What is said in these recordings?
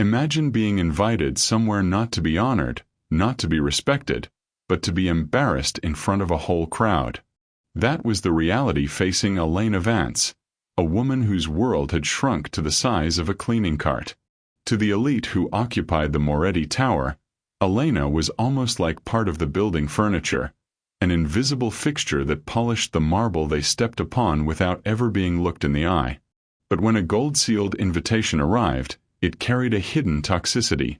Imagine being invited somewhere not to be honored, not to be respected, but to be embarrassed in front of a whole crowd. That was the reality facing Elena Vance, a woman whose world had shrunk to the size of a cleaning cart. To the elite who occupied the Moretti Tower, Elena was almost like part of the building furniture, an invisible fixture that polished the marble they stepped upon without ever being looked in the eye. But when a gold-sealed invitation arrived, it carried a hidden toxicity.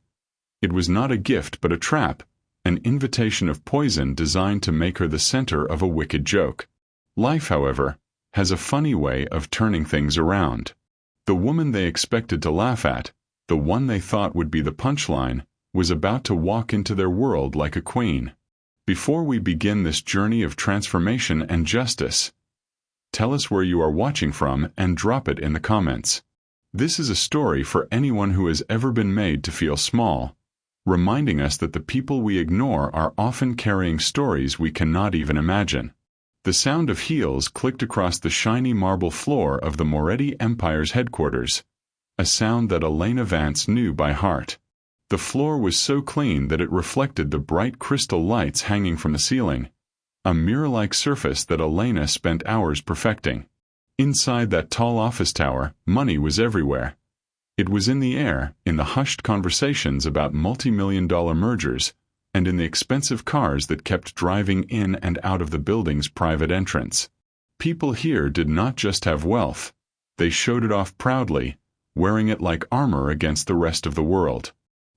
It was not a gift but a trap, an invitation of poison designed to make her the center of a wicked joke. Life, however, has a funny way of turning things around. The woman they expected to laugh at, the one they thought would be the punchline, was about to walk into their world like a queen. Before we begin this journey of transformation and justice, tell us where you are watching from and drop it in the comments. This is a story for anyone who has ever been made to feel small, reminding us that the people we ignore are often carrying stories we cannot even imagine. The sound of heels clicked across the shiny marble floor of the Moretti Empire's headquarters, a sound that Elena Vance knew by heart. The floor was so clean that it reflected the bright crystal lights hanging from the ceiling, a mirror-like surface that Elena spent hours perfecting. Inside that tall office tower, money was everywhere. It was in the air, in the hushed conversations about multi-million-dollar mergers, and in the expensive cars that kept driving in and out of the building's private entrance. People here did not just have wealth, they showed it off proudly, wearing it like armor against the rest of the world.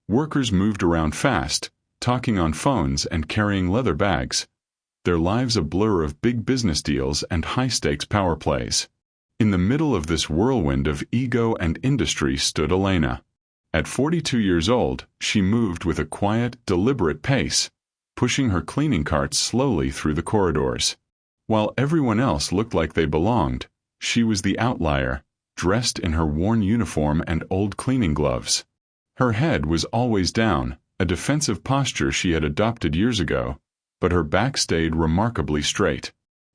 Workers moved around fast, talking on phones and carrying leather bags, their lives a blur of big business deals and high-stakes power plays. In the middle of this whirlwind of ego and industry stood Elena. At 42 years old, she moved with a quiet, deliberate pace, pushing her cleaning cart slowly through the corridors. While everyone else looked like they belonged, she was the outlier, dressed in her worn uniform and old cleaning gloves. Her head was always down, a defensive posture she had adopted years ago, but her back stayed remarkably straight.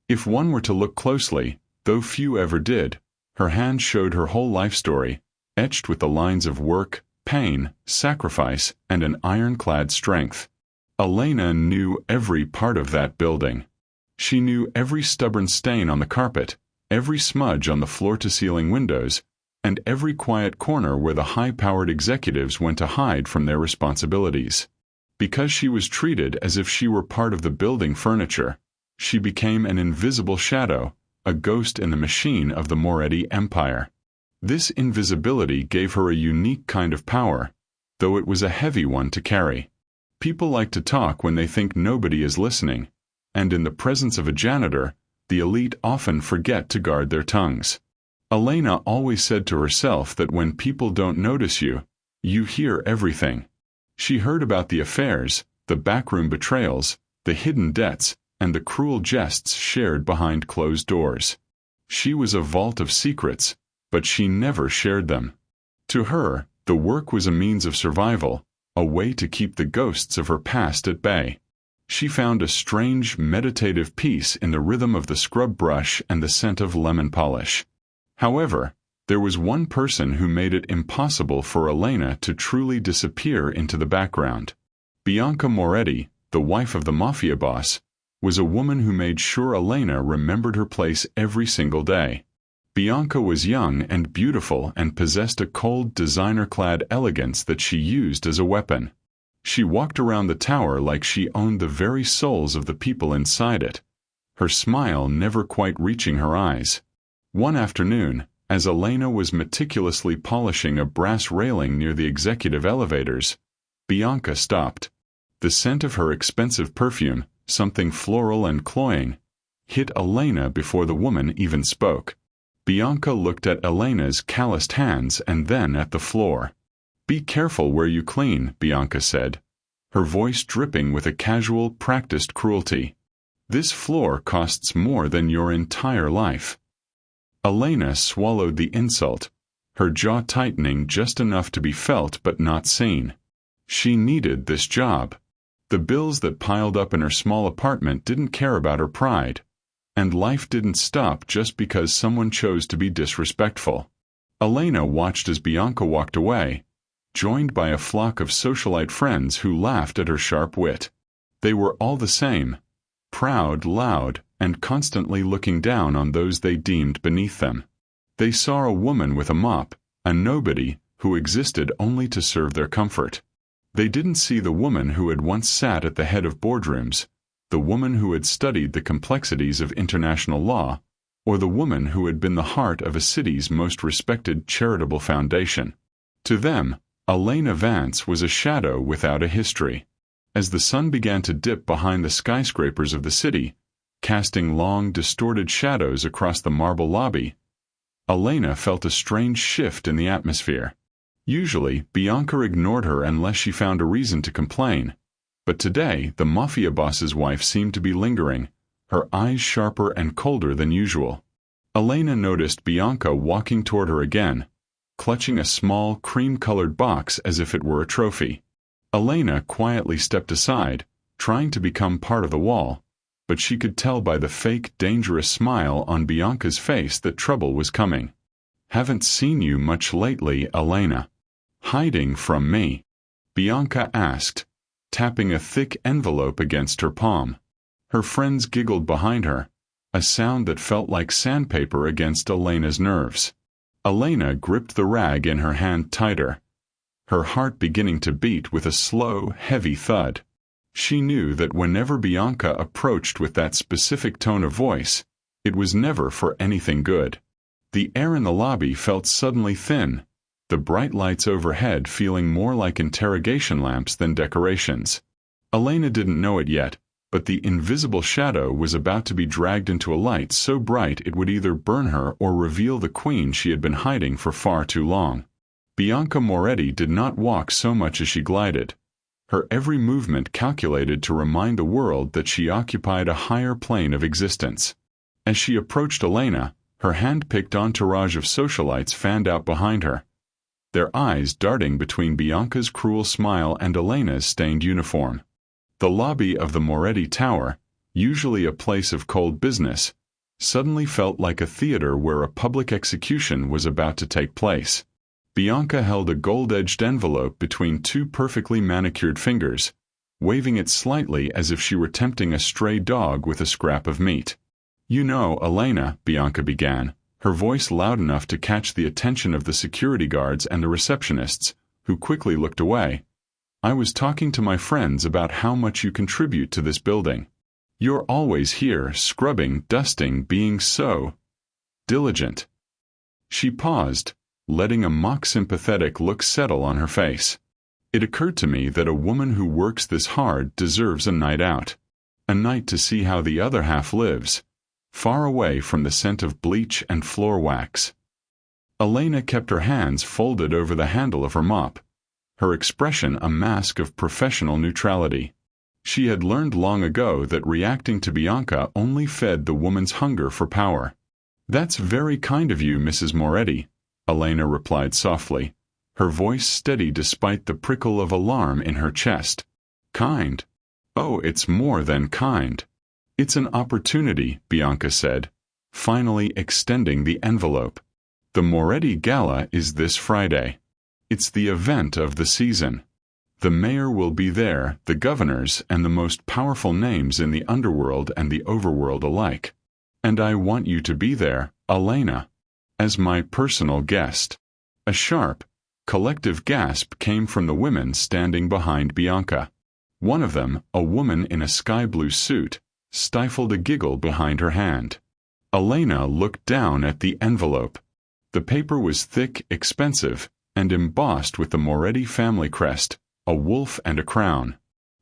If one were to look closely, though few ever did, her hand showed her whole life story, etched with the lines of work, pain, sacrifice, and an ironclad strength. Elena knew every part of that building. She knew every stubborn stain on the carpet, every smudge on the floor-to-ceiling windows, and every quiet corner where the high-powered executives went to hide from their responsibilities. Because she was treated as if she were part of the building furniture, she became an invisible shadow, a ghost in the machine of the Moretti Empire. This invisibility gave her a unique kind of power, though it was a heavy one to carry. People like to talk when they think nobody is listening, and in the presence of a janitor, the elite often forget to guard their tongues. Elena always said to herself that when people don't notice you, you hear everything. She heard about the affairs, the backroom betrayals, the hidden debts, and the cruel jests shared behind closed doors. She was a vault of secrets, but she never shared them. To her, the work was a means of survival, a way to keep the ghosts of her past at bay. She found a strange, meditative peace in the rhythm of the scrub brush and the scent of lemon polish. However, there was one person who made it impossible for Elena to truly disappear into the background. Bianca Moretti, the wife of the Mafia Boss, was a woman who made sure Elena remembered her place every single day. Bianca was young and beautiful and possessed a cold, designer-clad elegance that she used as a weapon. She walked around the tower like she owned the very souls of the people inside it, her smile never quite reaching her eyes. One afternoon, as Elena was meticulously polishing a brass railing near the executive elevators, Bianca stopped. The scent of her expensive perfume, something floral and cloying, hit Elena before the woman even spoke. Bianca looked at Elena's calloused hands and then at the floor. "Be careful where you clean," Bianca said, her voice dripping with a casual, practiced cruelty. "This floor costs more than your entire life." Elena swallowed the insult, her jaw tightening just enough to be felt but not seen. She needed this job. The bills that piled up in her small apartment didn't care about her pride, and life didn't stop just because someone chose to be disrespectful. Elena watched as Bianca walked away, joined by a flock of socialite friends who laughed at her sharp wit. They were all the same, proud, loud, and constantly looking down on those they deemed beneath them. They saw a woman with a mop, a nobody who existed only to serve their comfort. They didn't see the woman who had once sat at the head of boardrooms, the woman who had studied the complexities of international law, or the woman who had been the heart of a city's most respected charitable foundation. To them, Elena Vance was a shadow without a history. As the sun began to dip behind the skyscrapers of the city, casting long, distorted shadows across the marble lobby, Elena felt a strange shift in the atmosphere. Usually, Bianca ignored her unless she found a reason to complain, but today the Mafia Boss's wife seemed to be lingering, her eyes sharper and colder than usual. Elena noticed Bianca walking toward her again, clutching a small, cream-colored box as if it were a trophy. Elena quietly stepped aside, trying to become part of the wall, but she could tell by the fake, dangerous smile on Bianca's face that trouble was coming. "Haven't seen you much lately, Elena." "Hiding from me?" Bianca asked, tapping a thick envelope against her palm. Her friends giggled behind her, a sound that felt like sandpaper against Elena's nerves. Elena gripped the rag in her hand tighter, her heart beginning to beat with a slow, heavy thud. She knew that whenever Bianca approached with that specific tone of voice, it was never for anything good. The air in the lobby felt suddenly thin, the bright lights overhead feeling more like interrogation lamps than decorations. Elena didn't know it yet, but the invisible shadow was about to be dragged into a light so bright it would either burn her or reveal the queen she had been hiding for far too long. Bianca Moretti did not walk so much as she glided, her every movement calculated to remind the world that she occupied a higher plane of existence. As she approached Elena, her hand-picked entourage of socialites fanned out behind her, their eyes darting between Bianca's cruel smile and Elena's stained uniform. The lobby of the Moretti Tower, usually a place of cold business, suddenly felt like a theater where a public execution was about to take place. Bianca held a gold-edged envelope between two perfectly manicured fingers, waving it slightly as if she were tempting a stray dog with a scrap of meat. "You know, Elena," Bianca began, her voice loud enough to catch the attention of the security guards and the receptionists, who quickly looked away. "I was talking to my friends about how much you contribute to this building. You're always here, scrubbing, dusting, being so diligent." She paused, letting a mock-sympathetic look settle on her face. "It occurred to me that a woman who works this hard deserves a night out. A night to see how the other half lives, far away from the scent of bleach and floor wax." Elena kept her hands folded over the handle of her mop, her expression a mask of professional neutrality. She had learned long ago that reacting to Bianca only fed the woman's hunger for power. "That's very kind of you, Mrs. Moretti," Elena replied softly, her voice steady despite the prickle of alarm in her chest. "Kind? Oh, it's more than kind. It's an opportunity," Bianca said, finally extending the envelope. "The Moretti Gala is this Friday. It's the event of the season. The mayor will be there, the governors, and the most powerful names in the underworld and the overworld alike. And I want you to be there, Elena, as my personal guest." A sharp, collective gasp came from the women standing behind Bianca. One of them, a woman in a sky-blue suit, stifled a giggle behind her hand. Elena looked down at the envelope. The paper was thick, expensive, and embossed with the Moretti family crest, a wolf and a crown.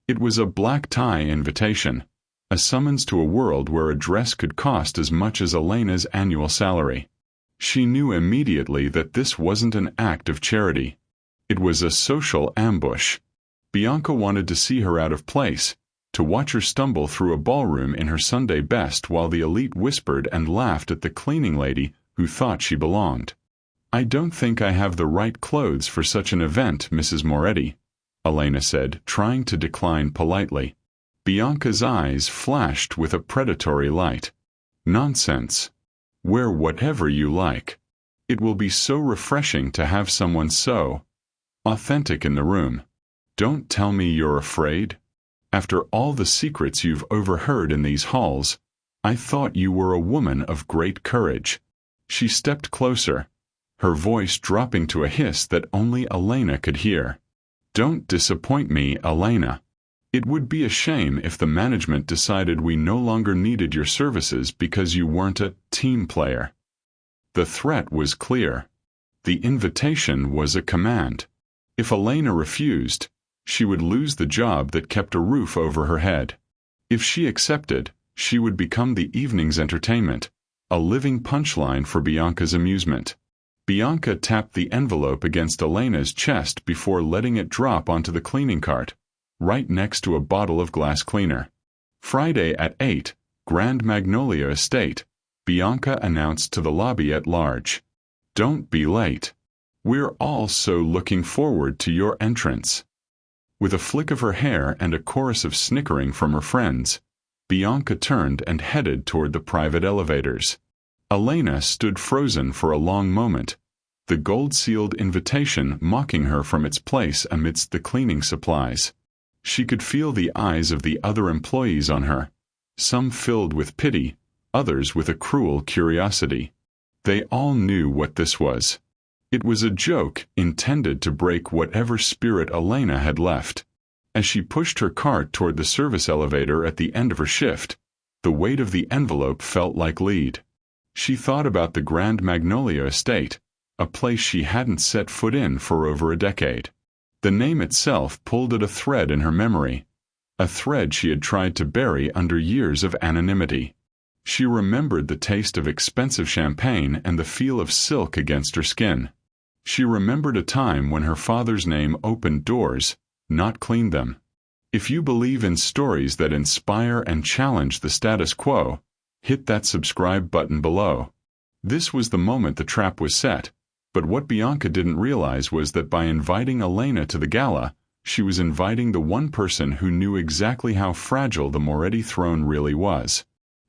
It was a black tie invitation, a summons to a world where a dress could cost as much as Elena's annual salary. She knew immediately that this wasn't an act of charity. It was a social ambush. Bianca wanted to see her out of place, to watch her stumble through a ballroom in her Sunday best while the elite whispered and laughed at the cleaning lady who thought she belonged. "I don't think I have the right clothes for such an event, Mrs. Moretti," Elena said, trying to decline politely. Bianca's eyes flashed with a predatory light. "Nonsense. Wear whatever you like. It will be so refreshing to have someone so authentic in the room. "Don't tell me you're afraid. After all the secrets you've overheard in these halls, I thought you were a woman of great courage." She stepped closer, her voice dropping to a hiss that only Elena could hear. "Don't disappoint me, Elena. It would be a shame if the management decided we no longer needed your services because you weren't a team player." The threat was clear. The invitation was a command. If Elena refused, she would lose the job that kept a roof over her head. If she accepted, she would become the evening's entertainment, a living punchline for Bianca's amusement. Bianca tapped the envelope against Elena's chest before letting it drop onto the cleaning cart, right next to a bottle of glass cleaner. "Friday at 8, Grand Magnolia Estate," Bianca announced to the lobby at large. "Don't be late. We're all so looking forward to your entrance." With a flick of her hair and a chorus of snickering from her friends, Bianca turned and headed toward the private elevators. Elena stood frozen for a long moment, the gold-sealed invitation mocking her from its place amidst the cleaning supplies. She could feel the eyes of the other employees on her, some filled with pity, others with a cruel curiosity. They all knew what this was. It was a joke intended to break whatever spirit Elena had left. As she pushed her cart toward the service elevator at the end of her shift, the weight of the envelope felt like lead. She thought about the Grand Magnolia Estate, a place she hadn't set foot in for over a decade. The name itself pulled at a thread in her memory, a thread she had tried to bury under years of anonymity. She remembered the taste of expensive champagne and the feel of silk against her skin. She remembered a time when her father's name opened doors, not cleaned them. If you believe in stories that inspire and challenge the status quo, hit that subscribe button below. This was the moment the trap was set, but what Bianca didn't realize was that by inviting Elena to the gala, she was inviting the one person who knew exactly how fragile the Moretti throne really was.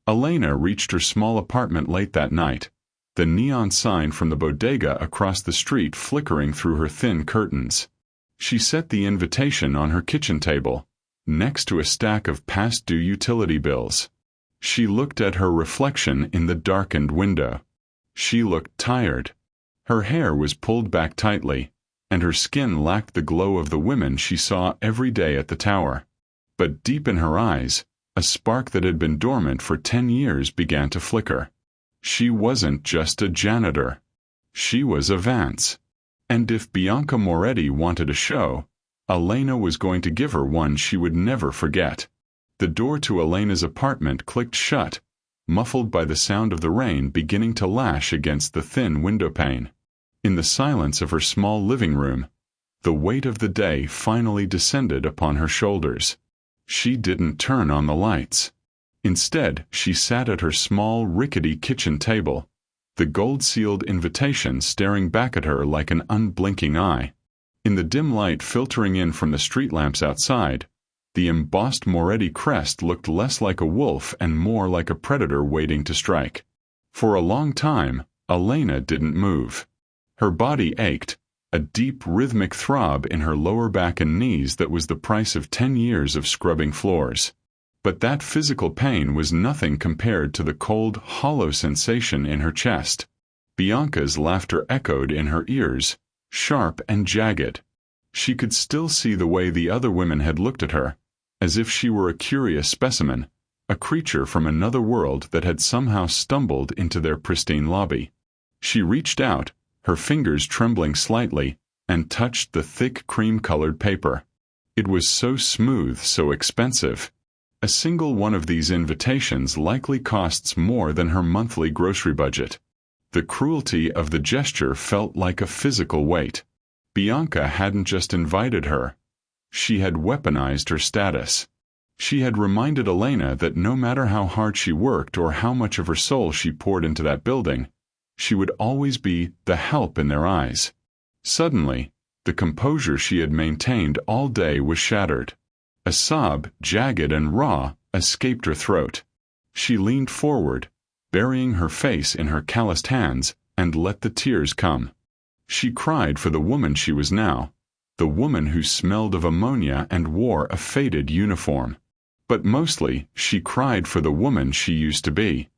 Elena reached her small apartment late that night, the neon sign from the bodega across the street flickering through her thin curtains. She set the invitation on her kitchen table, next to a stack of past-due utility bills. She looked at her reflection in the darkened window. She looked tired. Her hair was pulled back tightly, and her skin lacked the glow of the women she saw every day at the tower. But deep in her eyes, a spark that had been dormant for 10 years began to flicker. She wasn't just a janitor. She was a Vance. And if Bianca Moretti wanted a show, Elena was going to give her one she would never forget. The door to Elena's apartment clicked shut, muffled by the sound of the rain beginning to lash against the thin windowpane. In the silence of her small living room, the weight of the day finally descended upon her shoulders. She didn't turn on the lights. Instead, she sat at her small, rickety kitchen table, the gold-sealed invitation staring back at her like an unblinking eye. In the dim light filtering in from the street lamps outside, the embossed Moretti crest looked less like a wolf and more like a predator waiting to strike. For a long time, Elena didn't move. Her body ached, a deep rhythmic throb in her lower back and knees that was the price of 10 years of scrubbing floors. But that physical pain was nothing compared to the cold, hollow sensation in her chest. Bianca's laughter echoed in her ears, sharp and jagged. She could still see the way the other women had looked at her, as if she were a curious specimen, a creature from another world that had somehow stumbled into their pristine lobby. She reached out, her fingers trembling slightly, and touched the thick cream-colored paper. It was so smooth, so expensive. A single one of these invitations likely costs more than her monthly grocery budget. The cruelty of the gesture felt like a physical weight. Bianca hadn't just invited her. She had weaponized her status. She had reminded Elena that no matter how hard she worked or how much of her soul she poured into that building, she would always be the help in their eyes. Suddenly, the composure she had maintained all day was shattered. A sob, jagged and raw, escaped her throat. She leaned forward, burying her face in her calloused hands, and let the tears come. She cried for the woman she was now, the woman who smelled of ammonia and wore a faded uniform. But mostly, she cried for the woman she used to be.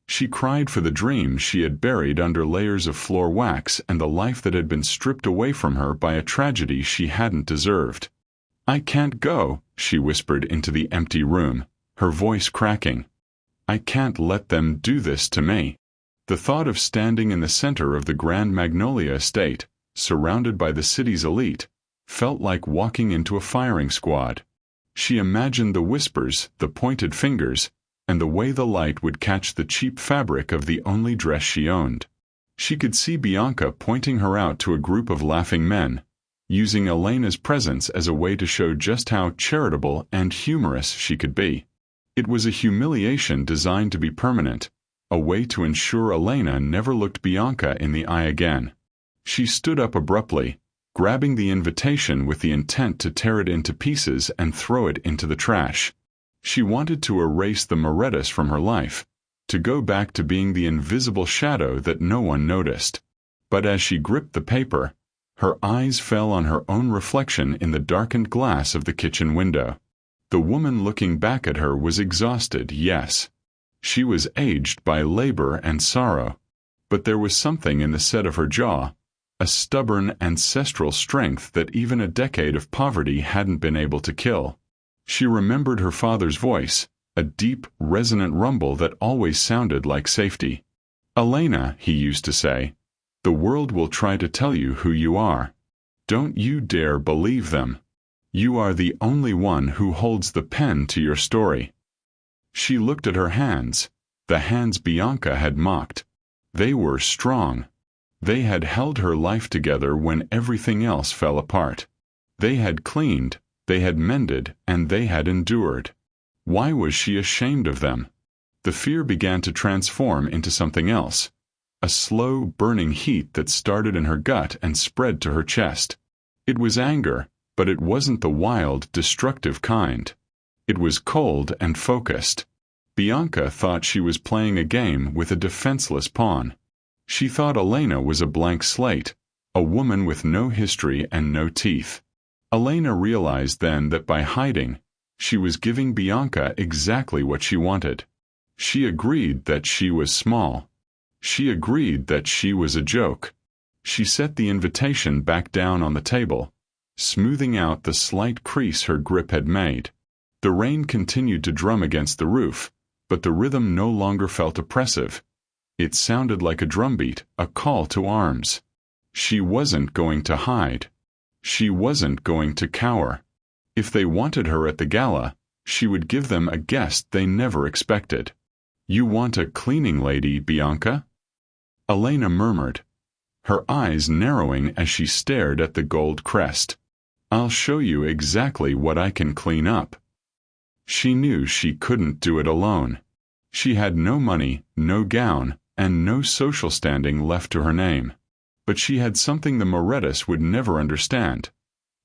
She cried for the dreams she had buried under layers of floor wax and the life that had been stripped away from her by a tragedy she hadn't deserved. "I can't go," she whispered into the empty room, her voice cracking. "I can't let them do this to me." The thought of standing in the center of the Grand Magnolia estate, surrounded by the city's elite, felt like walking into a firing squad. She imagined the whispers, the pointed fingers, and the way the light would catch the cheap fabric of the only dress she owned. She could see Bianca pointing her out to a group of laughing men, using Elena's presence as a way to show just how charitable and humorous she could be. It was a humiliation designed to be permanent, a way to ensure Elena never looked Bianca in the eye again. She stood up abruptly, grabbing the invitation with the intent to tear it into pieces and throw it into the trash. She wanted to erase the Morettis from her life, to go back to being the invisible shadow that no one noticed. But as she gripped the paper, her eyes fell on her own reflection in the darkened glass of the kitchen window. The woman looking back at her was exhausted, yes. She was aged by labor and sorrow. But there was something in the set of her jaw, a stubborn ancestral strength that even a decade of poverty hadn't been able to kill. She remembered her father's voice, a deep, resonant rumble that always sounded like safety. "Elena," he used to say, "the world will try to tell you who you are. Don't you dare believe them. You are the only one who holds the pen to your story." She looked at her hands, the hands Bianca had mocked. They were strong. They had held her life together when everything else fell apart. They had cleaned, they had mended, and they had endured. Why was she ashamed of them? The fear began to transform into something else, a slow, burning heat that started in her gut and spread to her chest. It was anger, but it wasn't the wild, destructive kind. It was cold and focused. Bianca thought she was playing a game with a defenseless pawn. She thought Elena was a blank slate, a woman with no history and no teeth. Elena realized then that by hiding, she was giving Bianca exactly what she wanted. She agreed that she was small. She agreed that she was a joke. She set the invitation back down on the table, smoothing out the slight crease her grip had made. The rain continued to drum against the roof, but the rhythm no longer felt oppressive. It sounded like a drumbeat, a call to arms. She wasn't going to hide. She wasn't going to cower. If they wanted her at the gala, she would give them a guest they never expected. "You want a cleaning lady, Bianca?" Elena murmured, her eyes narrowing as she stared at the gold crest. "I'll show you exactly what I can clean up." She knew she couldn't do it alone. She had no money, no gown, and no social standing left to her name. But she had something the Morettis would never understand,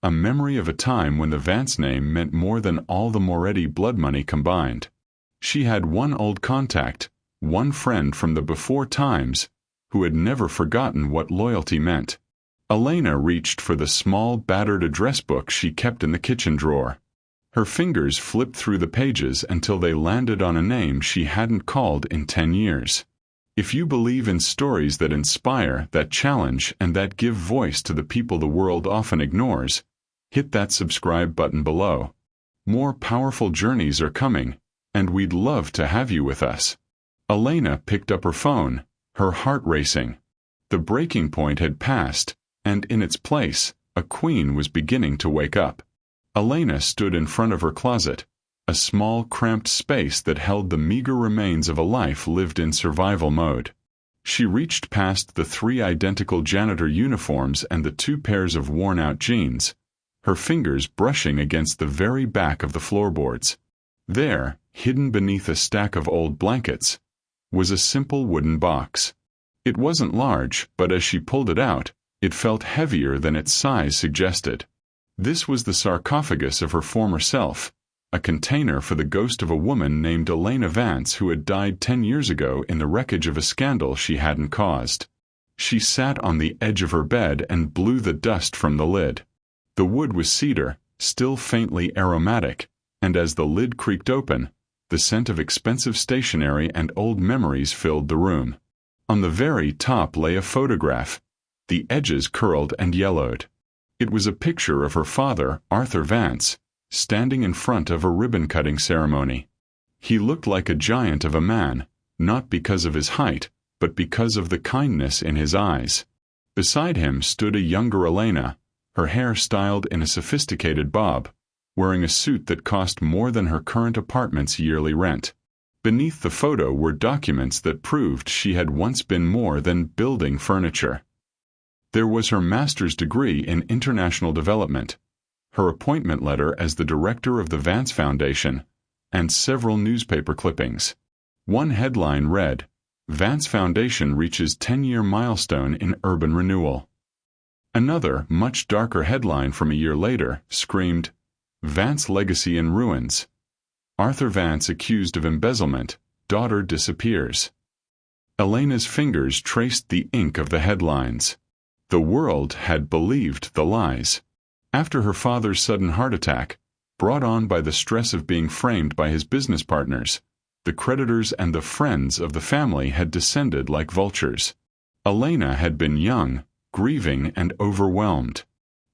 a memory of a time when the Vance name meant more than all the Moretti blood money combined. She had one old contact, one friend from the before times, who had never forgotten what loyalty meant. Elena reached for the small, battered address book she kept in the kitchen drawer. Her fingers flipped through the pages until they landed on a name she hadn't called in 10 years. If you believe in stories that inspire, that challenge, and that give voice to the people the world often ignores, hit that subscribe button below. More powerful journeys are coming, and we'd love to have you with us. Elena picked up her phone, her heart racing. The breaking point had passed, and in its place, a queen was beginning to wake up. Elena stood in front of her closet, a small, cramped space that held the meager remains of a life lived in survival mode. She reached past the 3 identical janitor uniforms and the 2 pairs of worn-out jeans, her fingers brushing against the very back of the floorboards. There, hidden beneath a stack of old blankets, was a simple wooden box. It wasn't large, but as she pulled it out, it felt heavier than its size suggested. This was the sarcophagus of her former self, a container for the ghost of a woman named Elena Vance who had died 10 years ago in the wreckage of a scandal she hadn't caused. She sat on the edge of her bed and blew the dust from the lid. The wood was cedar, still faintly aromatic, and as the lid creaked open, the scent of expensive stationery and old memories filled the room. On the very top lay a photograph, the edges curled and yellowed. It was a picture of her father, Arthur Vance, standing in front of a ribbon-cutting ceremony. He looked like a giant of a man, not because of his height, but because of the kindness in his eyes. Beside him stood a younger Elena, her hair styled in a sophisticated bob, wearing a suit that cost more than her current apartment's yearly rent. Beneath the photo were documents that proved she had once been more than building furniture. There was her master's degree in international development, her appointment letter as the director of the Vance Foundation, and several newspaper clippings. One headline read, "Vance Foundation reaches 10-year milestone in urban renewal." Another, much darker headline from a year later screamed, "Vance legacy in ruins. Arthur Vance accused of embezzlement, daughter disappears." Elena's fingers traced the ink of the headlines. The world had believed the lies. After her father's sudden heart attack, brought on by the stress of being framed by his business partners, the creditors and the friends of the family had descended like vultures. Elena had been young, grieving, and overwhelmed.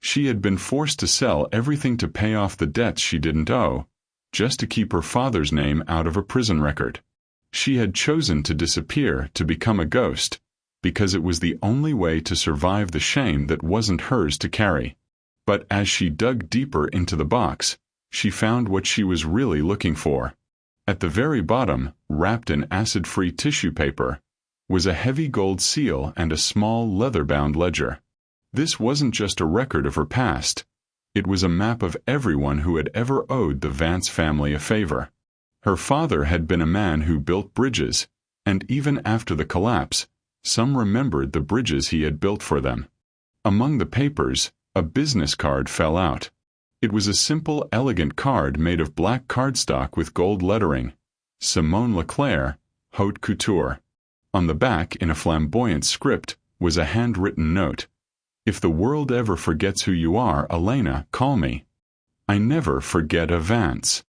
She had been forced to sell everything to pay off the debts she didn't owe, just to keep her father's name out of a prison record. She had chosen to disappear, to become a ghost, because it was the only way to survive the shame that wasn't hers to carry. But as she dug deeper into the box, she found what she was really looking for. At the very bottom, wrapped in acid-free tissue paper, was a heavy gold seal and a small leather-bound ledger. This wasn't just a record of her past. It was a map of everyone who had ever owed the Vance family a favor. Her father had been a man who built bridges, and even after the collapse, some remembered the bridges he had built for them. Among the papers, a business card fell out. It was a simple, elegant card made of black cardstock with gold lettering, Simone Leclerc, Haute Couture. On the back, in a flamboyant script, was a handwritten note. "If the world ever forgets who you are, Elena, call me. I never forget a Vance."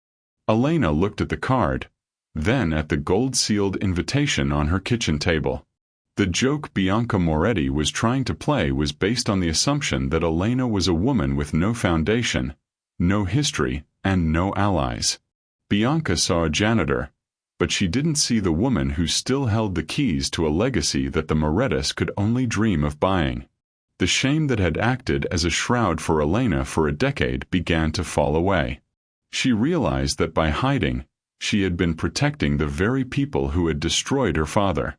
Elena looked at the card, then at the gold-sealed invitation on her kitchen table. The joke Bianca Moretti was trying to play was based on the assumption that Elena was a woman with no foundation, no history, and no allies. Bianca saw a janitor, but she didn't see the woman who still held the keys to a legacy that the Morettis could only dream of buying. The shame that had acted as a shroud for Elena for a decade began to fall away. She realized that by hiding, she had been protecting the very people who had destroyed her father.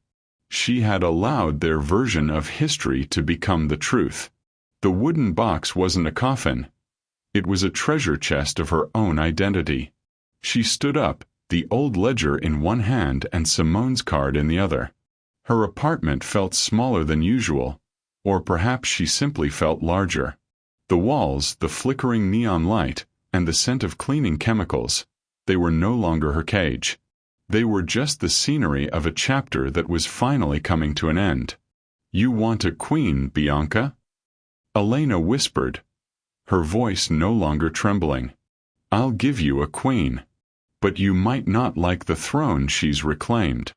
She had allowed their version of history to become the truth. The wooden box wasn't a coffin. It was a treasure chest of her own identity. She stood up, the old ledger in one hand and Simone's card in the other. Her apartment felt smaller than usual, or perhaps she simply felt larger. The walls, the flickering neon light, and the scent of cleaning chemicals, they were no longer her cage. They were just the scenery of a chapter that was finally coming to an end. "You want a queen, Bianca?" Elena whispered, her voice no longer trembling. "I'll give you a queen. But you might not like the throne she's reclaimed."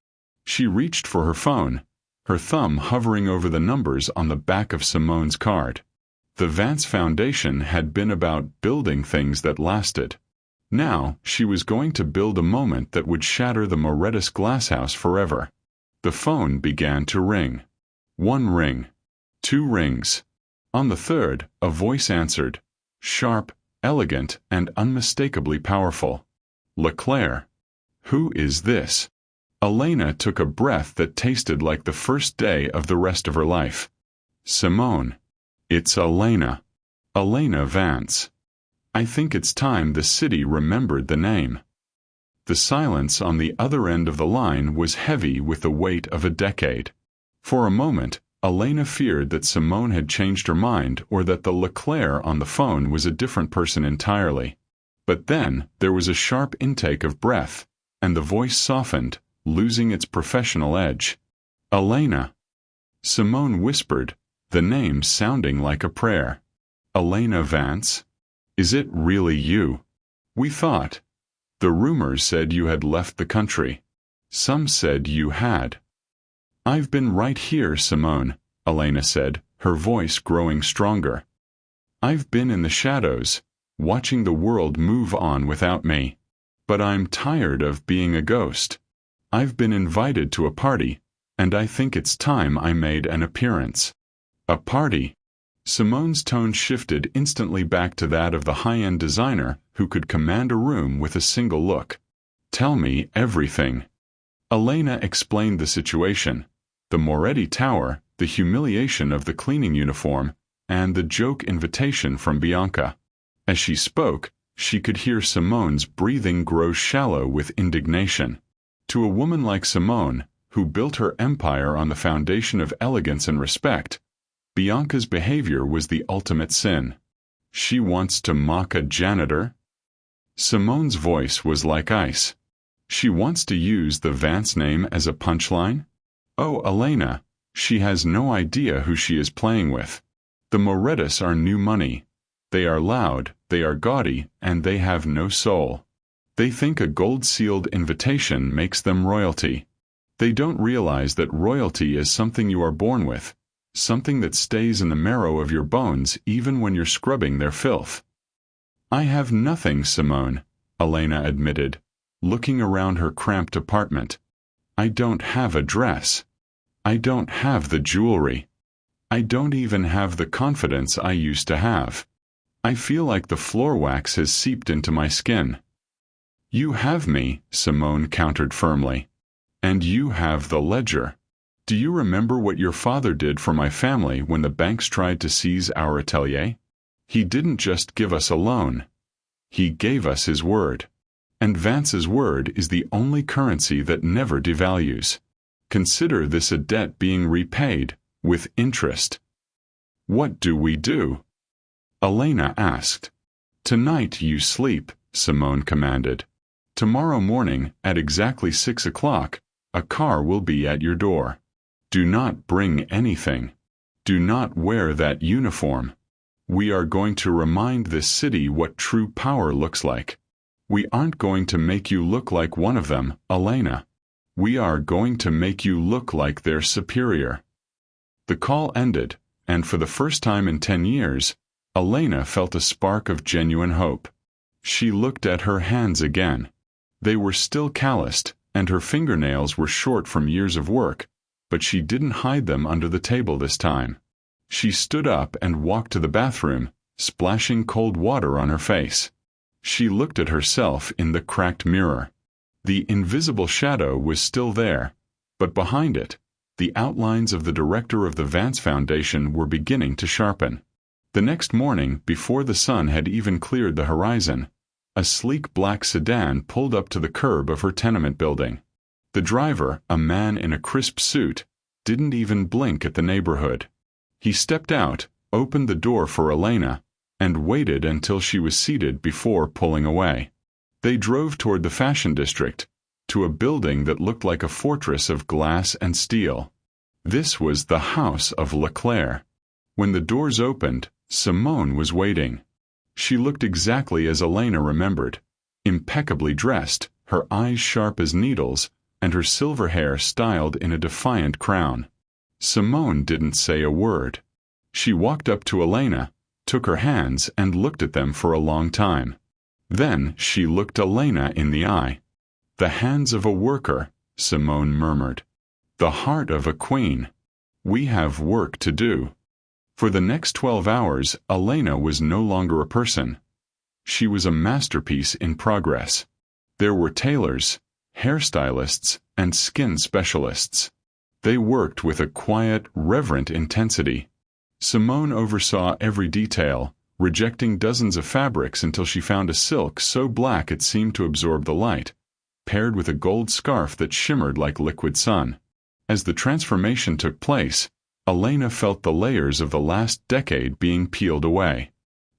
She reached for her phone, her thumb hovering over the numbers on the back of Simone's card. The Vance Foundation had been about building things that lasted. Now, she was going to build a moment that would shatter the Morettis glasshouse forever. The phone began to ring. One ring. 2 rings. On the third, a voice answered, sharp, elegant, and unmistakably powerful. "Leclerc. Who is this?" Elena took a breath that tasted like the first day of the rest of her life. "Simone. It's Elena. Elena Vance. I think it's time the city remembered the name." The silence on the other end of the line was heavy with the weight of a decade. For a moment, Elena feared that Simone had changed her mind or that the Leclerc on the phone was a different person entirely. But then, there was a sharp intake of breath, and the voice softened, losing its professional edge. "Elena." Simone whispered, the name sounding like a prayer. Elena Vance? Is it really you? We thought. The rumors said you had left the country. Some said you had. I've been right here, Simone, Elena said, her voice growing stronger. I've been in the shadows, watching the world move on without me. But I'm tired of being a ghost. I've been invited to a party, and I think it's time I made an appearance. A party? Simone's tone shifted instantly back to that of the high-end designer who could command a room with a single look. Tell me everything. Elena explained the situation. The Moretti Tower, the humiliation of the cleaning uniform, and the joke invitation from Bianca. As she spoke, she could hear Simone's breathing grow shallow with indignation. To a woman like Simone, who built her empire on the foundation of elegance and respect, Bianca's behavior was the ultimate sin. She wants to mock a janitor? Simone's voice was like ice. She wants to use the Vance name as a punchline? Oh, Elena, she has no idea who she is playing with. The Morettis are new money. They are loud, they are gaudy, and they have no soul. They think a gold-sealed invitation makes them royalty. They don't realize that royalty is something you are born with, something that stays in the marrow of your bones even when you're scrubbing their filth. I have nothing, Simone, Elena admitted, looking around her cramped apartment. I don't have a dress. I don't have the jewelry. I don't even have the confidence I used to have. I feel like the floor wax has seeped into my skin. You have me, Simone countered firmly. And you have the ledger. Do you remember what your father did for my family when the banks tried to seize our atelier? He didn't just give us a loan. He gave us his word. And Vance's word is the only currency that never devalues. Consider this a debt being repaid, with interest. What do we do? Elena asked. Tonight you sleep, Simone commanded. Tomorrow morning, at exactly 6 o'clock, a car will be at your door. Do not bring anything. Do not wear that uniform. We are going to remind this city what true power looks like. We aren't going to make you look like one of them, Elena. We are going to make you look like their superior. The call ended, and for the first time in 10 years, Elena felt a spark of genuine hope. She looked at her hands again. They were still calloused, and her fingernails were short from years of work, but she didn't hide them under the table this time. She stood up and walked to the bathroom, splashing cold water on her face. She looked at herself in the cracked mirror. The invisible shadow was still there, but behind it, the outlines of the director of the Vance Foundation were beginning to sharpen. The next morning, before the sun had even cleared the horizon, a sleek black sedan pulled up to the curb of her tenement building. The driver, a man in a crisp suit, didn't even blink at the neighborhood. He stepped out, opened the door for Elena, and waited until she was seated before pulling away. They drove toward the fashion district, to a building that looked like a fortress of glass and steel. This was the house of Leclerc. When the doors opened, Simone was waiting. She looked exactly as Elena remembered, impeccably dressed, her eyes sharp as needles, and her silver hair styled in a defiant crown. Simone didn't say a word. She walked up to Elena, took her hands, and looked at them for a long time. Then she looked Elena in the eye. The hands of a worker, Simone murmured. The heart of a queen. We have work to do. For the next 12 hours, Elena was no longer a person. She was a masterpiece in progress. There were tailors, hairstylists, and skin specialists. They worked with a quiet, reverent intensity. Simone oversaw every detail, rejecting dozens of fabrics until she found a silk so black it seemed to absorb the light, paired with a gold scarf that shimmered like liquid sun. As the transformation took place, Elena felt the layers of the last decade being peeled away.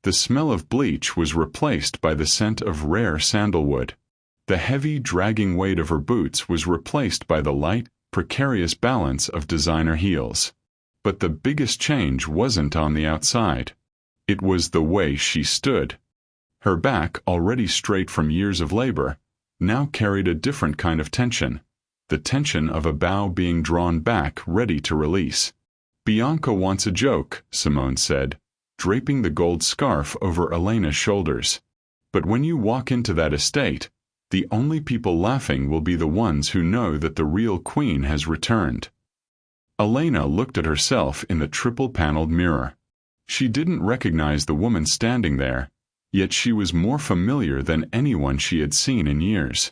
The smell of bleach was replaced by the scent of rare sandalwood. The heavy, dragging weight of her boots was replaced by the light, precarious balance of designer heels. But the biggest change wasn't on the outside. It was the way she stood. Her back, already straight from years of labor, now carried a different kind of tension, the tension of a bow being drawn back, ready to release. "Bianca wants a joke," Simone said, draping the gold scarf over Elena's shoulders. "But when you walk into that estate, the only people laughing will be the ones who know that the real queen has returned." Elena looked at herself in the triple-paneled mirror. She didn't recognize the woman standing there, yet she was more familiar than anyone she had seen in years.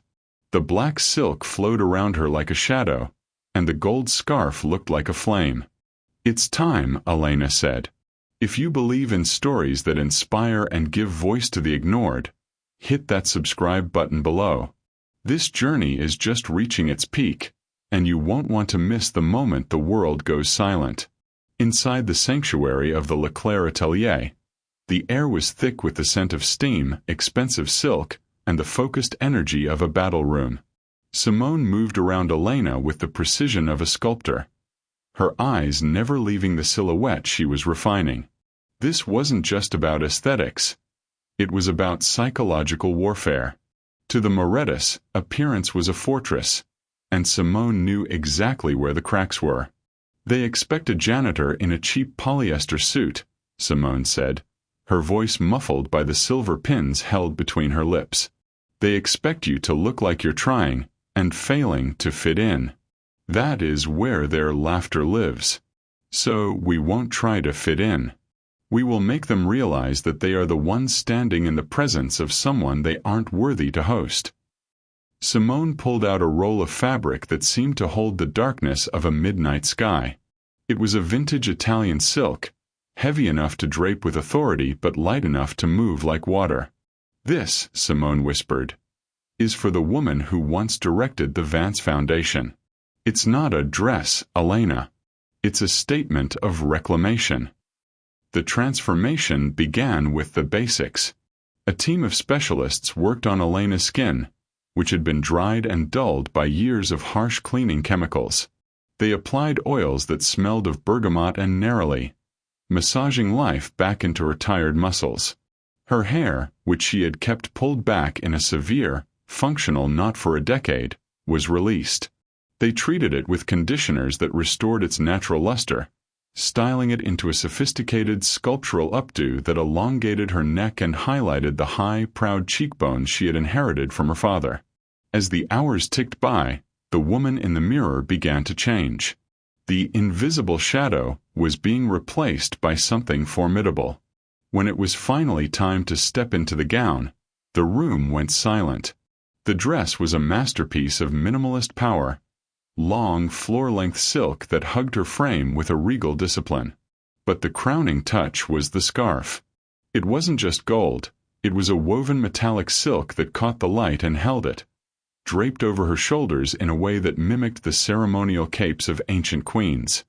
The black silk flowed around her like a shadow, and the gold scarf looked like a flame. "It's time," Elena said. "If you believe in stories that inspire and give voice to the ignored, hit that subscribe button below. This journey is just reaching its peak, and you won't want to miss the moment the world goes silent." Inside the sanctuary of the Leclerc Atelier, the air was thick with the scent of steam, expensive silk, and the focused energy of a battle room. Simone moved around Elena with the precision of a sculptor, her eyes never leaving the silhouette she was refining. This wasn't just about aesthetics. It was about psychological warfare. To the Morettis, appearance was a fortress, and Simone knew exactly where the cracks were. "They expect a janitor in a cheap polyester suit," Simone said, her voice muffled by the silver pins held between her lips. "They expect you to look like you're trying, and failing to fit in. That is where their laughter lives. So we won't try to fit in. We will make them realize that they are the ones standing in the presence of someone they aren't worthy to host." Simone pulled out a roll of fabric that seemed to hold the darkness of a midnight sky. It was a vintage Italian silk, heavy enough to drape with authority but light enough to move like water. "This," Simone whispered, "is for the woman who once directed the Vance Foundation. It's not a dress, Elena. It's a statement of reclamation." The transformation began with the basics. A team of specialists worked on Elena's skin, which had been dried and dulled by years of harsh cleaning chemicals. They applied oils that smelled of bergamot and neroli, massaging life back into her tired muscles. Her hair, which she had kept pulled back in a severe, functional knot for a decade, was released. They treated it with conditioners that restored its natural luster, styling it into a sophisticated sculptural updo that elongated her neck and highlighted the high, proud cheekbones she had inherited from her father. As the hours ticked by, the woman in the mirror began to change. The invisible shadow was being replaced by something formidable. When it was finally time to step into the gown, the room went silent. The dress was a masterpiece of minimalist power, long, floor-length silk that hugged her frame with a regal discipline. But the crowning touch was the scarf. It wasn't just gold, it was a woven metallic silk that caught the light and held it, draped over her shoulders in a way that mimicked the ceremonial capes of ancient queens.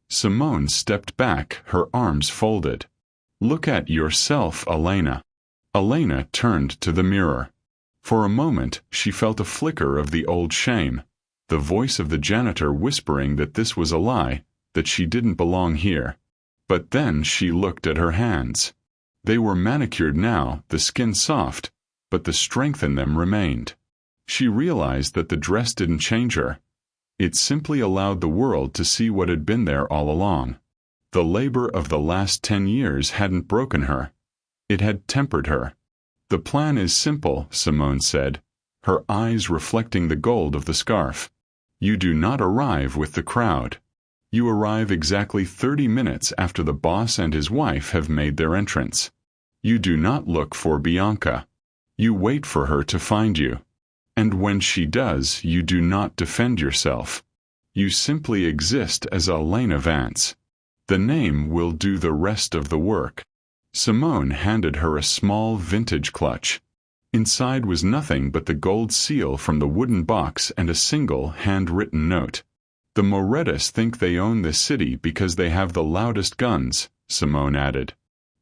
Simone stepped back, her arms folded. "Look at yourself, Elena." Elena turned to the mirror. For a moment, she felt a flicker of the old shame, the voice of the janitor whispering that this was a lie, that she didn't belong here. But then she looked at her hands. They were manicured now, the skin soft, but the strength in them remained. She realized that the dress didn't change her. It simply allowed the world to see what had been there all along. The labor of the last 10 years hadn't broken her. It had tempered her. "The plan is simple," Simone said, her eyes reflecting the gold of the scarf. "You do not arrive with the crowd. You arrive exactly 30 minutes after the boss and his wife have made their entrance. You do not look for Bianca. You wait for her to find you. And when she does, you do not defend yourself. You simply exist as Elena Vance. The name will do the rest of the work." Simone handed her a small vintage clutch. Inside was nothing but the gold seal from the wooden box and a single handwritten note. "The Morettis think they own this city because they have the loudest guns," Simone added.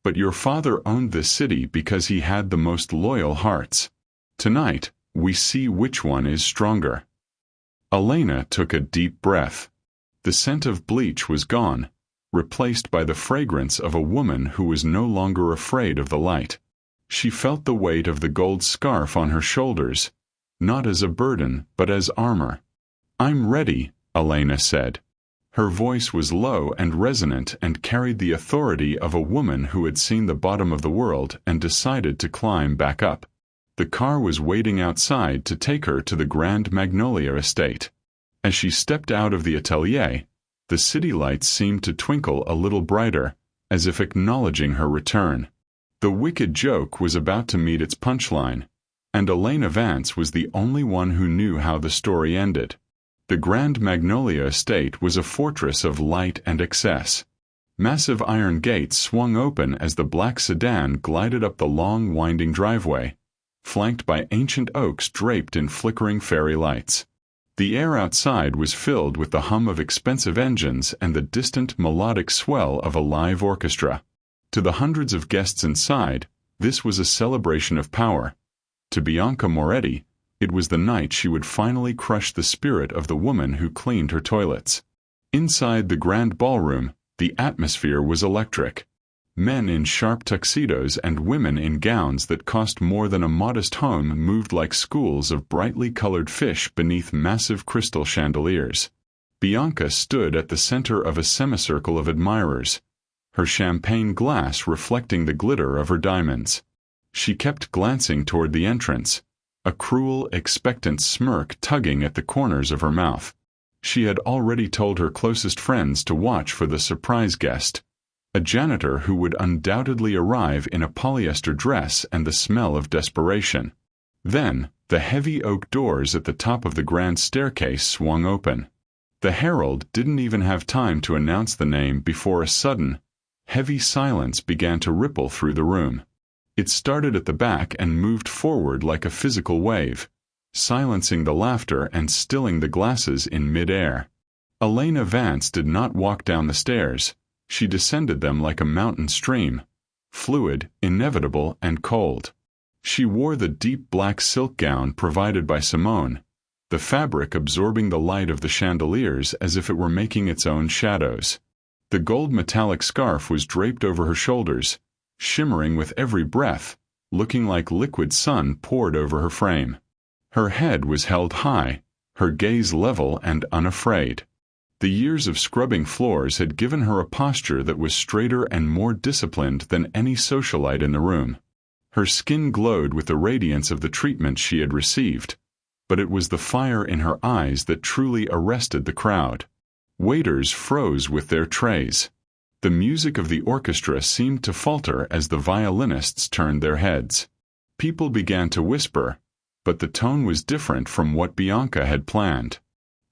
"But your father owned this city because he had the most loyal hearts. Tonight, we see which one is stronger." Elena took a deep breath. The scent of bleach was gone, replaced by the fragrance of a woman who was no longer afraid of the light. She felt the weight of the gold scarf on her shoulders, not as a burden but as armor. "I'm ready," Elena said. Her voice was low and resonant and carried the authority of a woman who had seen the bottom of the world and decided to climb back up. The car was waiting outside to take her to the Grand Magnolia estate. As she stepped out of the atelier, the city lights seemed to twinkle a little brighter, as if acknowledging her return. The wicked joke was about to meet its punchline, and Elena Vance was the only one who knew how the story ended. The Grand Magnolia estate was a fortress of light and excess. Massive iron gates swung open as the black sedan glided up the long, winding driveway, flanked by ancient oaks draped in flickering fairy lights. The air outside was filled with the hum of expensive engines and the distant melodic swell of a live orchestra. To the hundreds of guests inside, this was a celebration of power. To Bianca Moretti, it was the night she would finally crush the spirit of the woman who cleaned her toilets. Inside the grand ballroom, the atmosphere was electric. Men in sharp tuxedos and women in gowns that cost more than a modest home moved like schools of brightly colored fish beneath massive crystal chandeliers. Bianca stood at the center of a semicircle of admirers, her champagne glass reflecting the glitter of her diamonds. She kept glancing toward the entrance, a cruel, expectant smirk tugging at the corners of her mouth. She had already told her closest friends to watch for the surprise guest, a janitor who would undoubtedly arrive in a polyester dress and the smell of desperation. Then, the heavy oak doors at the top of the grand staircase swung open. The herald didn't even have time to announce the name before a sudden, heavy silence began to ripple through the room. It started at the back and moved forward like a physical wave, silencing the laughter and stilling the glasses in mid-air. Elena Vance did not walk down the stairs. She descended them like a mountain stream, fluid, inevitable, and cold. She wore the deep black silk gown provided by Simone, the fabric absorbing the light of the chandeliers as if it were making its own shadows. The gold metallic scarf was draped over her shoulders, shimmering with every breath, looking like liquid sun poured over her frame. Her head was held high, her gaze level and unafraid. The years of scrubbing floors had given her a posture that was straighter and more disciplined than any socialite in the room. Her skin glowed with the radiance of the treatment she had received, but it was the fire in her eyes that truly arrested the crowd. Waiters froze with their trays. The music of the orchestra seemed to falter as the violinists turned their heads. People began to whisper, but the tone was different from what Bianca had planned.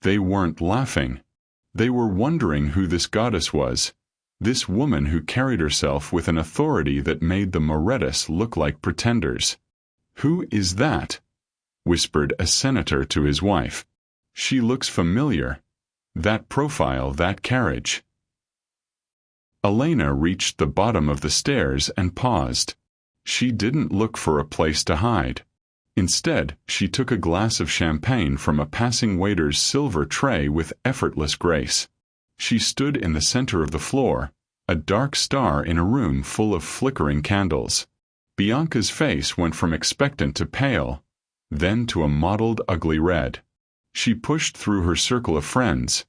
They weren't laughing. They were wondering who this goddess was, this woman who carried herself with an authority that made the Morettis look like pretenders. "Who is that?" whispered a senator to his wife. "She looks familiar. That profile, that carriage." Elena reached the bottom of the stairs and paused. She didn't look for a place to hide. Instead, she took a glass of champagne from a passing waiter's silver tray with effortless grace. She stood in the center of the floor, a dark star in a room full of flickering candles. Bianca's face went from expectant to pale, then to a mottled, ugly red. She pushed through her circle of friends,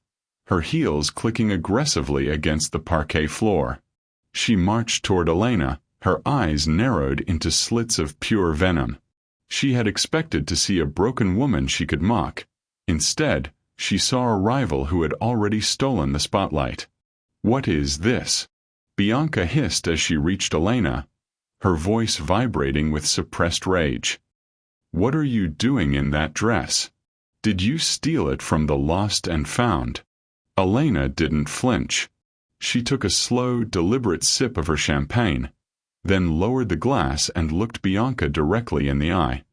her heels clicking aggressively against the parquet floor. She marched toward Elena, her eyes narrowed into slits of pure venom. She had expected to see a broken woman she could mock. Instead, she saw a rival who had already stolen the spotlight. "What is this?" Bianca hissed as she reached Elena, her voice vibrating with suppressed rage. "What are you doing in that dress? Did you steal it from the lost and found?" Elena didn't flinch. She took a slow, deliberate sip of her champagne, then lowered the glass and looked Bianca directly in the eye.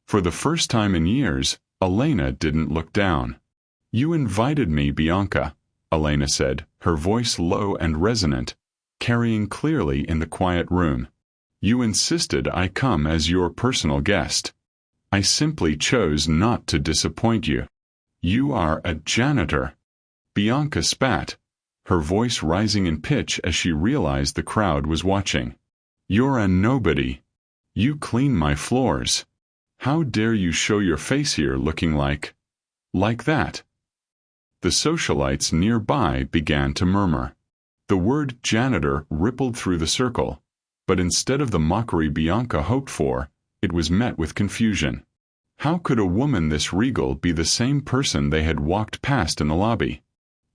For the first time in years, Elena didn't look down. "You invited me, Bianca," Elena said, her voice low and resonant, carrying clearly in the quiet room. "You insisted I come as your personal guest. I simply chose not to disappoint you. You are a janitor." Bianca spat, her voice rising in pitch as she realized the crowd was watching. "You're a nobody. You clean my floors. How dare you show your face here looking like that?" The socialites nearby began to murmur. The word janitor rippled through the circle, but instead of the mockery Bianca hoped for, it was met with confusion. How could a woman this regal be the same person they had walked past in the lobby?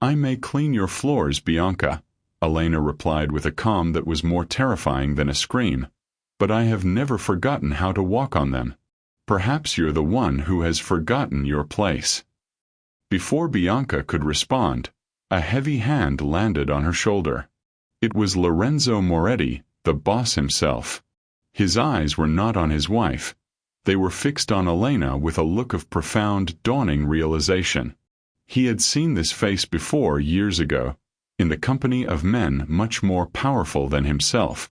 "I may clean your floors, Bianca," Elena replied with a calm that was more terrifying than a scream, "but I have never forgotten how to walk on them. Perhaps you're the one who has forgotten your place." Before Bianca could respond, a heavy hand landed on her shoulder. It was Lorenzo Moretti, the boss himself. His eyes were not on his wife. They were fixed on Elena with a look of profound, dawning realization. He had seen this face before years ago, in the company of men much more powerful than himself.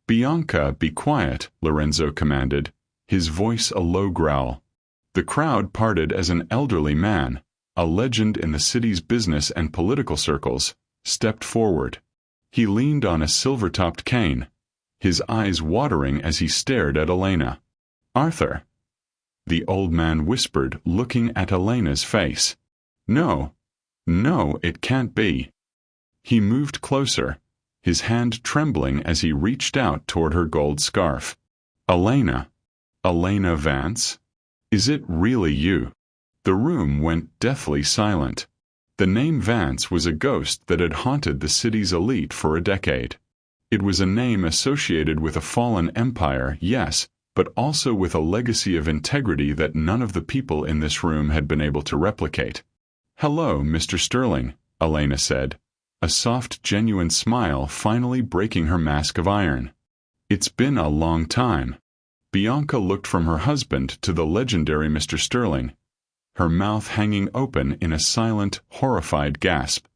"Bianca, be quiet," Lorenzo commanded, his voice a low growl. The crowd parted as an elderly man, a legend in the city's business and political circles, stepped forward. He leaned on a silver-topped cane, his eyes watering as he stared at Elena. "Arthur," the old man whispered, looking at Elena's face. "No, no, it can't be." He moved closer, his hand trembling as he reached out toward her gold scarf. "Elena Vance? Is it really you?" The room went deathly silent. The name Vance was a ghost that had haunted the city's elite for a decade. It was a name associated with a fallen empire, yes, but also with a legacy of integrity that none of the people in this room had been able to replicate. "Hello, Mr. Sterling," Elena said, a soft, genuine smile finally breaking her mask of iron. "It's been a long time." Bianca looked from her husband to the legendary Mr. Sterling, her mouth hanging open in a silent, horrified gasp.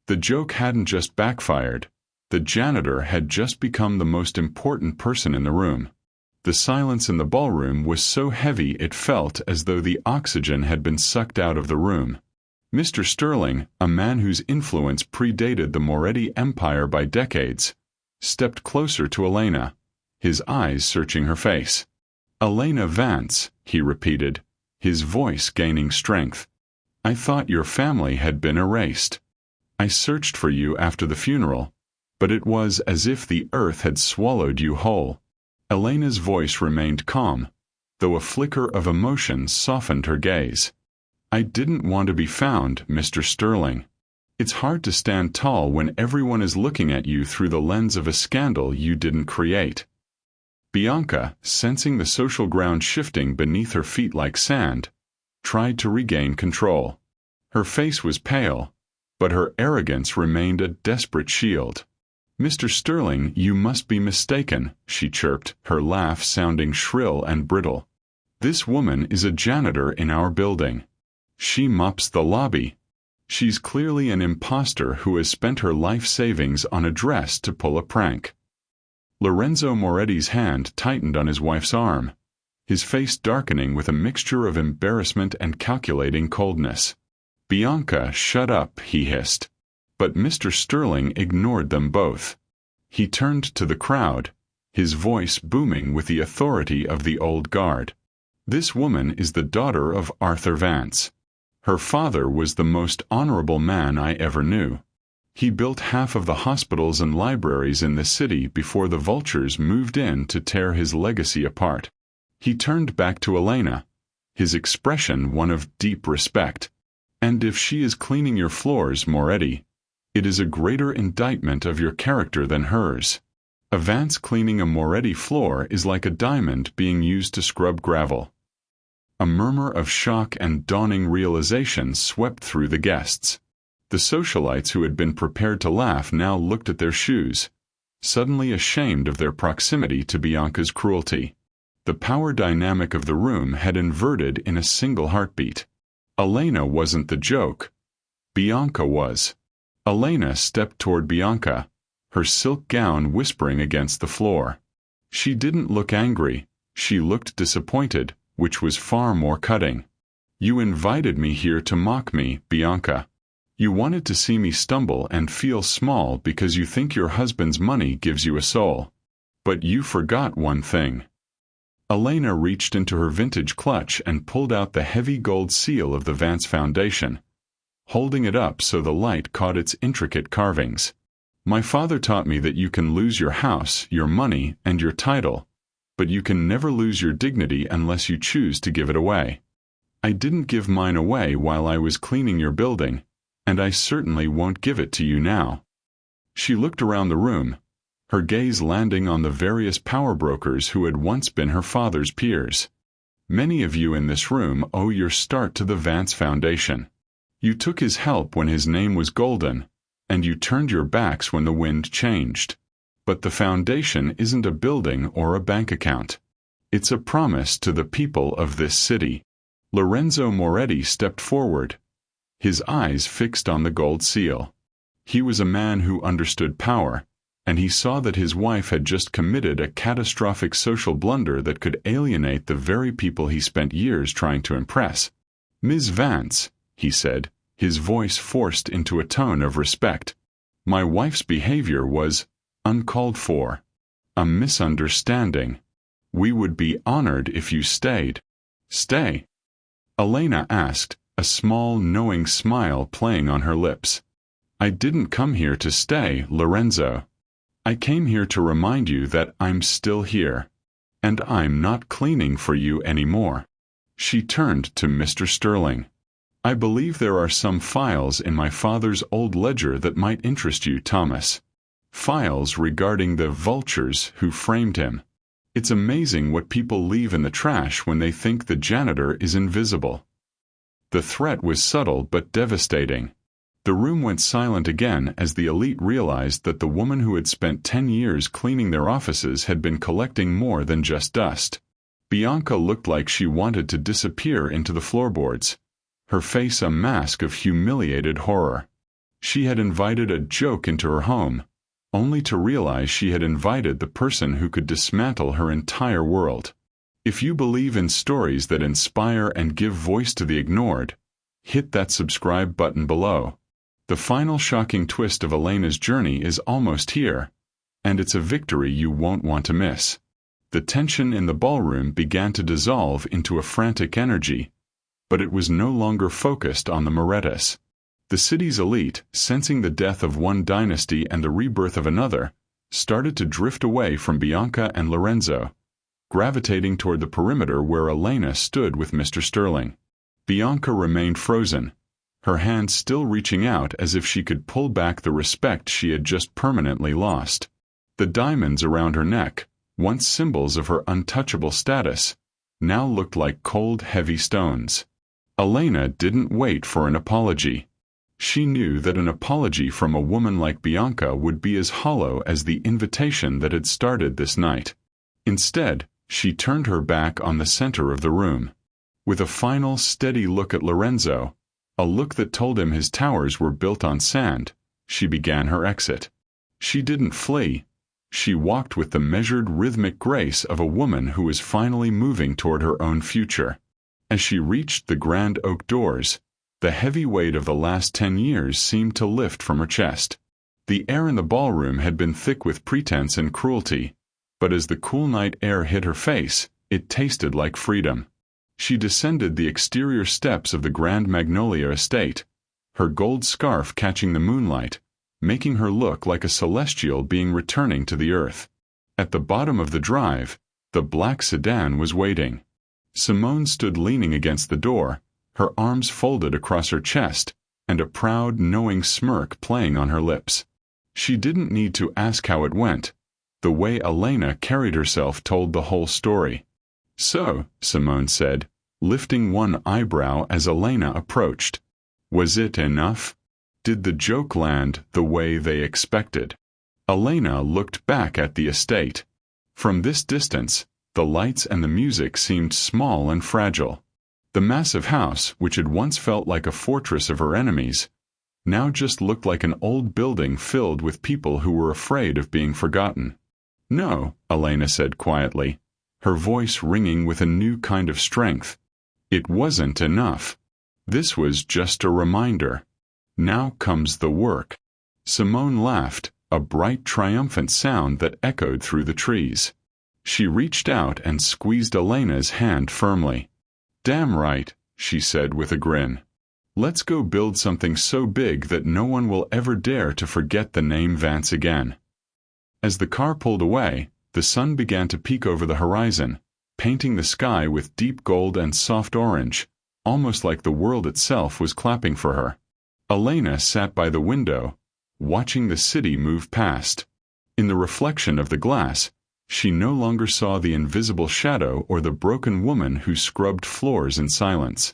The joke hadn't just backfired. The janitor had just become the most important person in the room. The silence in the ballroom was so heavy it felt as though the oxygen had been sucked out of the room. Mr. Sterling, a man whose influence predated the Moretti Empire by decades, stepped closer to Elena, his eyes searching her face. "Elena Vance," he repeated, his voice gaining strength. "I thought your family had been erased. I searched for you after the funeral, but it was as if the earth had swallowed you whole." Elena's voice remained calm, though a flicker of emotion softened her gaze. "I didn't want to be found, Mr. Sterling. It's hard to stand tall when everyone is looking at you through the lens of a scandal you didn't create." Bianca, sensing the social ground shifting beneath her feet like sand, tried to regain control. Her face was pale, but her arrogance remained a desperate shield. "Mr. Sterling, you must be mistaken," she chirped, her laugh sounding shrill and brittle. "This woman is a janitor in our building. She mops the lobby. She's clearly an imposter who has spent her life savings on a dress to pull a prank." Lorenzo Moretti's hand tightened on his wife's arm, his face darkening with a mixture of embarrassment and calculating coldness. "Bianca, shut up," he hissed. But Mr. Sterling ignored them both. He turned to the crowd, his voice booming with the authority of the old guard. "This woman is the daughter of Arthur Vance. Her father was the most honorable man I ever knew. He built half of the hospitals and libraries in the city before the vultures moved in to tear his legacy apart." He turned back to Elena, his expression one of deep respect. "And if she is cleaning your floors, Moretti, it is a greater indictment of your character than hers. A Vance cleaning a Moretti floor is like a diamond being used to scrub gravel." A murmur of shock and dawning realization swept through the guests. The socialites who had been prepared to laugh now looked at their shoes, suddenly ashamed of their proximity to Bianca's cruelty. The power dynamic of the room had inverted in a single heartbeat. Elena wasn't the joke. Bianca was. Elena stepped toward Bianca, her silk gown whispering against the floor. She didn't look angry, she looked disappointed, which was far more cutting. "You invited me here to mock me, Bianca. You wanted to see me stumble and feel small because you think your husband's money gives you a soul. But you forgot one thing. Elena reached into her vintage clutch and pulled out the heavy gold seal of the Vance Foundation, holding it up so the light caught its intricate carvings. My father taught me that you can lose your house, your money, and your title, but you can never lose your dignity unless you choose to give it away. I didn't give mine away while I was cleaning your building, and I certainly won't give it to you now. She looked around the room, her gaze landing on the various power brokers who had once been her father's peers. Many of you in this room owe your start to the Vance Foundation. You took his help when his name was golden, and you turned your backs when the wind changed. But the foundation isn't a building or a bank account. It's a promise to the people of this city. Lorenzo Moretti stepped forward, his eyes fixed on the gold seal. He was a man who understood power, and he saw that his wife had just committed a catastrophic social blunder that could alienate the very people he spent years trying to impress. "Ms. Vance," he said, his voice forced into a tone of respect, "my wife's behavior was uncalled for. A misunderstanding. We would be honored if you stayed." "Stay?" Elena asked, a small, knowing smile playing on her lips. "I didn't come here to stay, Lorenzo. I came here to remind you that I'm still here. And I'm not cleaning for you anymore." She turned to Mr. Sterling. "I believe there are some files in my father's old ledger that might interest you, Thomas. Files regarding the vultures who framed him. It's amazing what people leave in the trash when they think the janitor is invisible." The threat was subtle but devastating. The room went silent again as the elite realized that the woman who had spent 10 years cleaning their offices had been collecting more than just dust. Bianca looked like she wanted to disappear into the floorboards, her face a mask of humiliated horror. She had invited a joke into her home, only to realize she had invited the person who could dismantle her entire world. If you believe in stories that inspire and give voice to the ignored, hit that subscribe button below. The final shocking twist of Elena's journey is almost here, and it's a victory you won't want to miss. The tension in the ballroom began to dissolve into a frantic energy, but it was no longer focused on the Morettis. The city's elite, sensing the death of one dynasty and the rebirth of another, started to drift away from Bianca and Lorenzo, gravitating toward the perimeter where Elena stood with Mr. Sterling. Bianca remained frozen, her hand still reaching out as if she could pull back the respect she had just permanently lost. The diamonds around her neck, once symbols of her untouchable status, now looked like cold, heavy stones. Elena didn't wait for an apology. She knew that an apology from a woman like Bianca would be as hollow as the invitation that had started this night. Instead, she turned her back on the center of the room. With a final, steady look at Lorenzo, a look that told him his towers were built on sand, she began her exit. She didn't flee. She walked with the measured, rhythmic grace of a woman who was finally moving toward her own future. As she reached the grand oak doors, the heavy weight of the last 10 years seemed to lift from her chest. The air in the ballroom had been thick with pretense and cruelty, but as the cool night air hit her face, it tasted like freedom. She descended the exterior steps of the Grand Magnolia estate, her gold scarf catching the moonlight, making her look like a celestial being returning to the earth. At the bottom of the drive, the black sedan was waiting. Simone stood leaning against the door, her arms folded across her chest, and a proud, knowing smirk playing on her lips. She didn't need to ask how it went. The way Elena carried herself told the whole story. "So," Simone said, lifting one eyebrow as Elena approached. "Was it enough? Did the joke land the way they expected?" Elena looked back at the estate. From this distance, the lights and the music seemed small and fragile. The massive house, which had once felt like a fortress of her enemies, now just looked like an old building filled with people who were afraid of being forgotten. "No," Elena said quietly, her voice ringing with a new kind of strength. "It wasn't enough. This was just a reminder. Now comes the work. Simone laughed, a bright, triumphant sound that echoed through the trees. She reached out and squeezed Elena's hand firmly. "Damn right," she said with a grin. "Let's go build something so big that no one will ever dare to forget the name Vance again." As the car pulled away, the sun began to peek over the horizon, painting the sky with deep gold and soft orange, almost like the world itself was clapping for her. Elena sat by the window, watching the city move past. In the reflection of the glass, she no longer saw the invisible shadow or the broken woman who scrubbed floors in silence.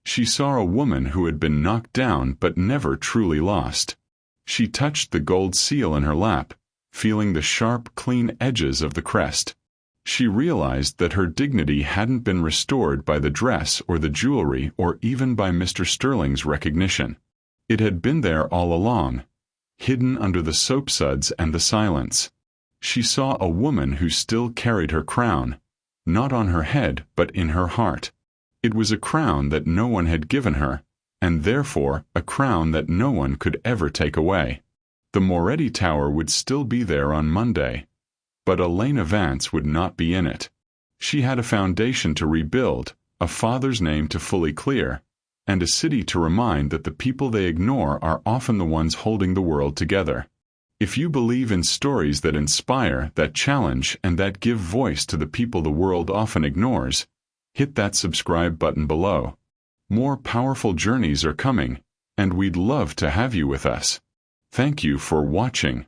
She saw a woman who had been knocked down but never truly lost. She touched the gold seal in her lap, feeling the sharp, clean edges of the crest. She realized that her dignity hadn't been restored by the dress or the jewelry or even by Mr. Sterling's recognition. It had been there all along, hidden under the soap suds and the silence. She saw a woman who still carried her crown, not on her head but in her heart. It was a crown that no one had given her, and therefore a crown that no one could ever take away. The Moretti Tower would still be there on Monday, but Elena Vance would not be in it. She had a foundation to rebuild, a father's name to fully clear, and a city to remind that the people they ignore are often the ones holding the world together. If you believe in stories that inspire, that challenge, and that give voice to the people the world often ignores, hit that subscribe button below. More powerful journeys are coming, and we'd love to have you with us. Thank you for watching.